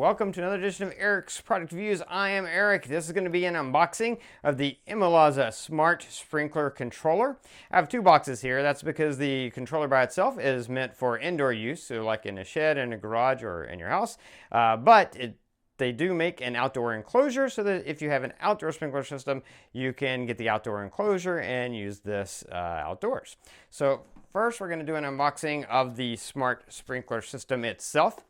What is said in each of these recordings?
welcome to another edition of Eric's Product Reviews. I am Eric. This is going to be an unboxing of the Imalaza Smart Sprinkler Controller. I have two boxes here. That's because the controller by itself is meant for indoor use, so like in a shed, in a garage, or in your house. They do make an outdoor enclosure so that if you have an outdoor sprinkler system, you can get the outdoor enclosure and use this outdoors. So first, we're going to do an unboxing of the Smart Sprinkler System itself.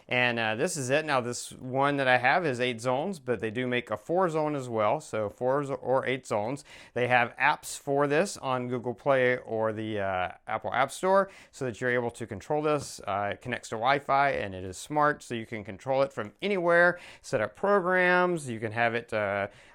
And this is it. Now, this one that I have is 8 zones, but they do make a 4-zone as well, so 4 or 8 zones. They have apps for this on Google Play or the Apple App Store so that you're able to control this. It connects to Wi-Fi and it is smart, so you can control it from anywhere, set up programs. You can have it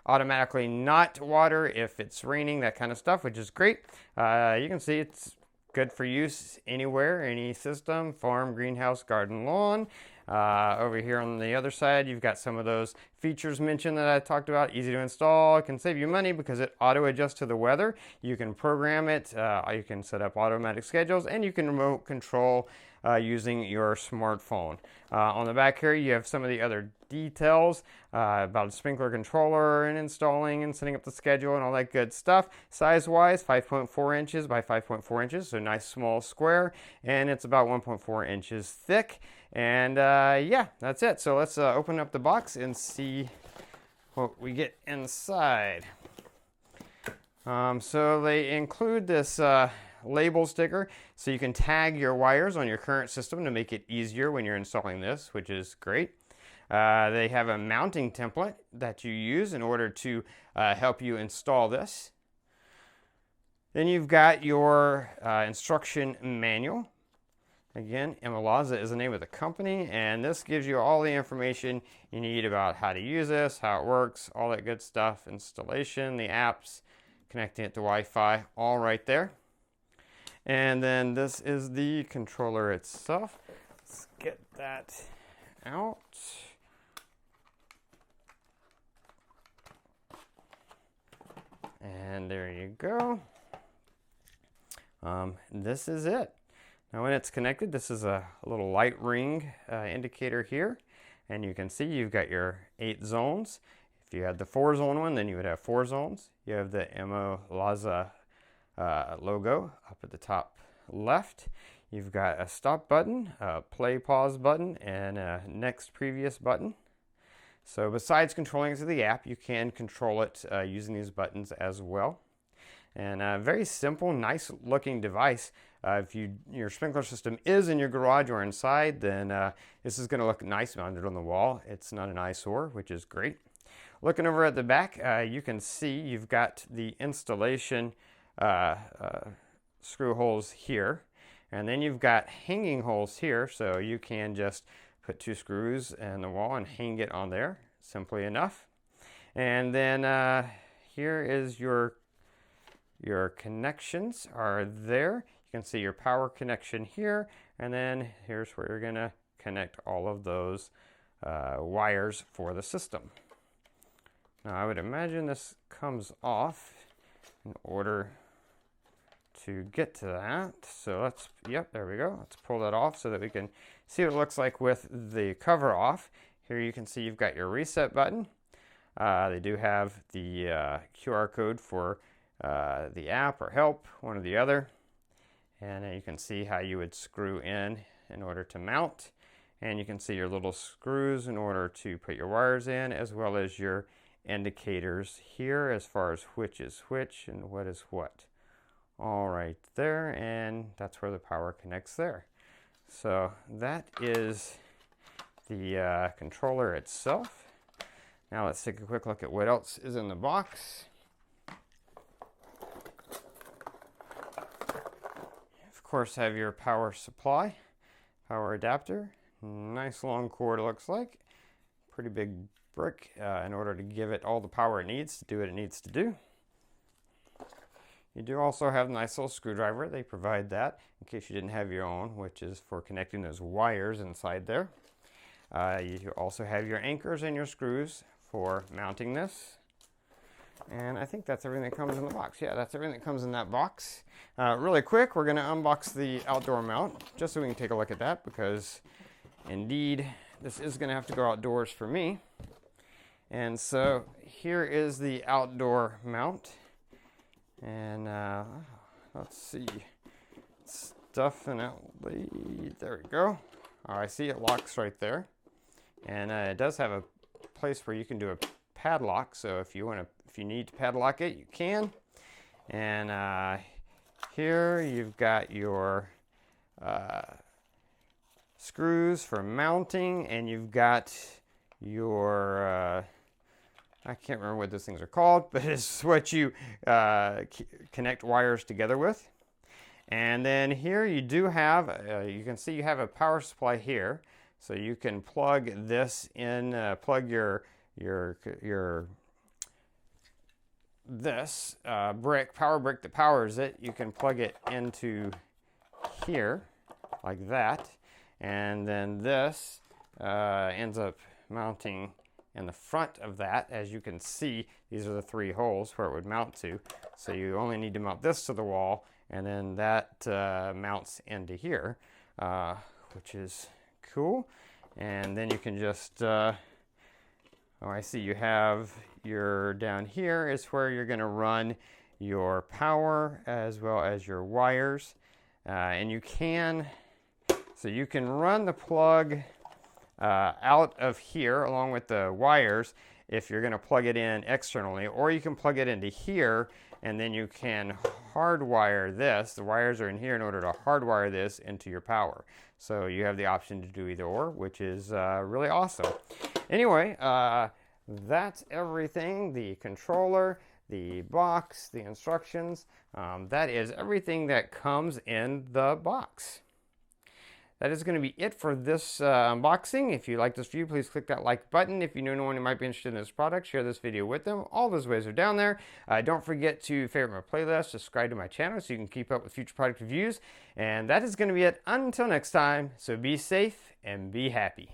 automatically not water if it's raining, that kind of stuff, which is great. You can see it's good for use anywhere, any system, farm, greenhouse, garden, lawn. Over here on the other side, you've got some of those features mentioned that I talked about. Easy to install. It can save you money because it auto adjusts to the weather. You can program it. You can set up automatic schedules, and you can remote control using your smartphone. On the back here, you have some of the other details about a sprinkler controller and installing and setting up the schedule and all that good stuff. Size-wise, 5.4 inches by 5.4 inches, so nice small square, and it's about 1.4 inches thick. And yeah, that's it. So let's open up the box and see what we get inside. So they include this label sticker so you can tag your wires on your current system to make it easier when you're installing this, which is great. They have a mounting template that you use in order to help you install this. Then you've got your instruction manual. Again, Imalaza is the name of the company, and this gives you all the information you need about how to use this, how it works, all that good stuff, installation, the apps, connecting it to Wi-Fi, all right there. And then this is the controller itself. Let's get that out. And there you go. This is it. Now when it's connected, this is a little light ring indicator here. And you can see you've got your 8 zones. If you had the 4-zone one, then you would have 4 zones. You have the Imalaza logo up at the top left. You've got a stop button, a play pause button, and a next previous button. So besides controlling it to the app, you can control it using these buttons as well. And a very simple, nice looking device. If your sprinkler system is in your garage or inside, then this is going to look nice mounted on the wall. It's not an eyesore, which is great. Looking over at the back, you can see you've got the installation screw holes here. And then you've got hanging holes here, so you can just put 2 screws in the wall and hang it on there, simply enough. And then here is your connections are there. You can see your power connection here, and then here's where you're gonna connect all of those wires for the system. Now I would imagine this comes off in order to get to that. So yep, there we go. Let's pull that off so that we can see what it looks like with the cover off. Here you can see you've got your reset button. They do have the QR code for the app or help, one or the other. And you can see how you would screw in order to mount. And you can see your little screws in order to put your wires in, as well as your indicators here as far as which is which and what is what. All right there, and that's where the power connects there. So that is the controller itself. Now let's take a quick look at what else is in the box. Of course, have your power supply, power adapter, nice long cord it looks like, pretty big brick in order to give it all the power it needs to do what it needs to do. You do also have a nice little screwdriver. They provide that in case you didn't have your own, which is for connecting those wires inside there. You also have your anchors and your screws for mounting this. And I think that's everything that comes in the box. Yeah, that's everything that comes in that box. Really quick, we're going to unbox the outdoor mount just so we can take a look at that, because indeed this is going to have to go outdoors for me. And so here is the outdoor mount. And let's see. It's definitely, there we go. Oh, I see it locks right there. And it does have a place where you can do a padlock. So if you need to padlock it, you can. And here you've got your screws for mounting, and you've got your I can't remember what those things are called, but it's what you connect wires together with. And then here you do have, you can see you have a power supply here, so you can plug this in, plug this power brick that powers it. You can plug it into here like that, and then this ends up mounting in the front of that. As you can see, these are the 3 holes where it would mount to. So you only need to mount this to the wall, and then that mounts into here, which is cool. And then you can just, oh, I see you have your, down here is where you're going to run your power as well as your wires. And you can, so you can run the plug out of here along with the wires if you're going to plug it in externally, or you can plug it into here and then you can hardwire this. The wires are in here in order to hardwire this into your power. So you have the option to do either or, which is really awesome. Anyway, that's everything. The controller, the box, the instructions, that is everything that comes in the box. That is going to be it for this unboxing. If you like this video, please click that like button. If you know anyone who might be interested in this product, share this video with them. All those ways are down there. Don't forget to favorite my playlist, subscribe to my channel so you can keep up with future product reviews. And that is going to be it until next time. So be safe and be happy.